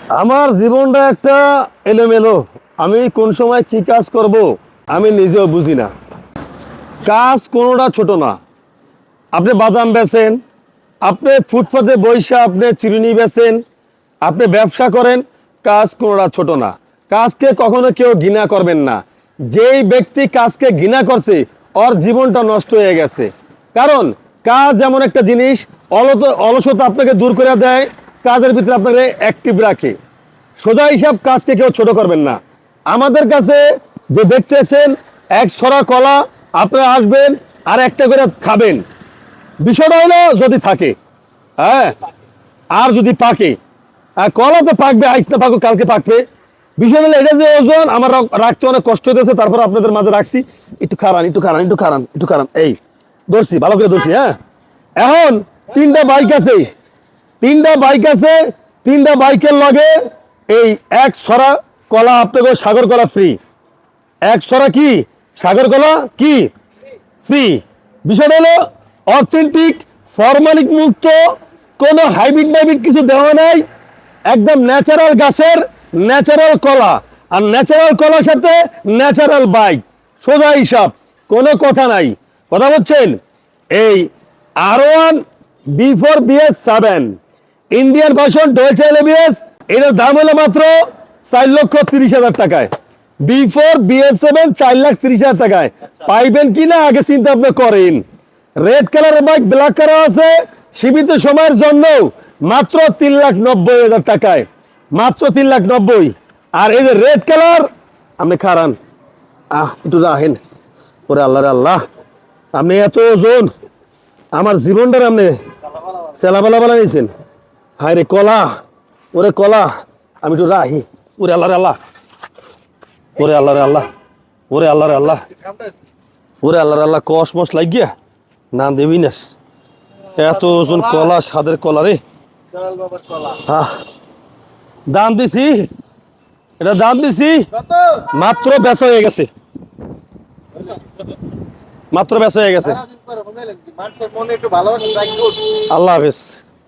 আমার জীবনটা একটা এলোমেলো। আমি কোন সময় কি কাজ করব আমি নিজেও বুঝি না। কাজ কোনোটা ছোট না। আপনি বাদাম বেচেন, আপনি ফুটপাতে বইসা আপনি চিরুনি বেচেন, আপনি ব্যবসা করেন, কাজ কোনোটা ছোট না। কাজকে কখনো কেউ ঘৃণা করবেন না। যেই ব্যক্তি কাজকে ঘৃণা করছে ওর জীবনটা নষ্ট হয়ে গেছে। কারণ কাজ এমন একটা জিনিস, অলসতা আপনাকে দূর করে দেয়, কাজের ভিতরে আপনাকে অ্যাক্টিভ রাখে। সোজা হিসাব, কাজকে কেউ ছোট করবেন না। আমাদের কাছে যে দেখতেছেন এক ছড়া কলা, আপনারা আসবেন আর একটা করে খাবেন। বিষয়টা হলো যদি থাকে, হ্যাঁ, আর যদি পাকে, আর কলা তো পাকবে, আজ না পাকুক কালকে পাকবে। বিষয় হলো এটা যে ওজন আমার রাখতে অনেক কষ্ট হতেছে, তারপর আপনাদের মাঝে রাখছি। একটু খারান, একটু খারান, একটু খারান, একটু খারান, এই ধরছি, ভালো করে ধরছি। হ্যাঁ, এখন তিনটা বাইক আছে, তিনটা বাইক আছে, তিনটা বাইকের লগে এই এক ছড়া কলা আপনাকে সাগর কলা ফ্রি। এক ছড়া কি সাগর কলা কি ফ্রি। বিষয়টা হলো অথেন্টিক, ফরমালিক মুক্ত, কোনো হাইব্রিড মাইব্রিড কিছু দেওয়া নাই। একদম ন্যাচারাল গাছের ন্যাচারাল কলা, আর ন্যাচারাল কলার সাথে ন্যাচারাল বাইক, সোজা হিসাব, কোনো কথা নাই। কথা বলছেন? এই R1 B4BS7 Indian version dual ABS, এটার দাম হলো মাত্র 4,30,000 টাকায়। B4BS7 4,30,000 টাকায় পাইবেন কিনা আগে চিন্তা আপনি করেন। রেড কালারের বাইক, ব্ল্যাক কালার আছে, সীমিত সময়ের জন্য মাত্র 3,90,000 টাকায়, মাত্র 3,90,000। আর এই যে রেড কালার, আপনি খারান, একটু রাখেন। ওরে আল্লাহ রে আল্লাহ, আপনি এত ওজন, আমার জীবনটার আপনি সেলাবালা বালা নিয়েছেন। হায় রে কলা, ওরে কলা, আমি একটু রাহি। ওরে আল্লাহ রে আল্লাহ, ওরে আল্লাহ রে আল্লাহ, ওরে আল্লাহ রে আল্লাহ, ওরে আল্লাহ রে আল্লাহ, কসমস লাগিয়া না দেবি না। এত ওজন কলা, স্বাদের কলা রে। দাম দিছি, এটা দাম দিছি, মাত্র বেচা হয়ে গেছে, মাত্র বেচা হয়ে গেছে। আল্লাহ হাফেজ।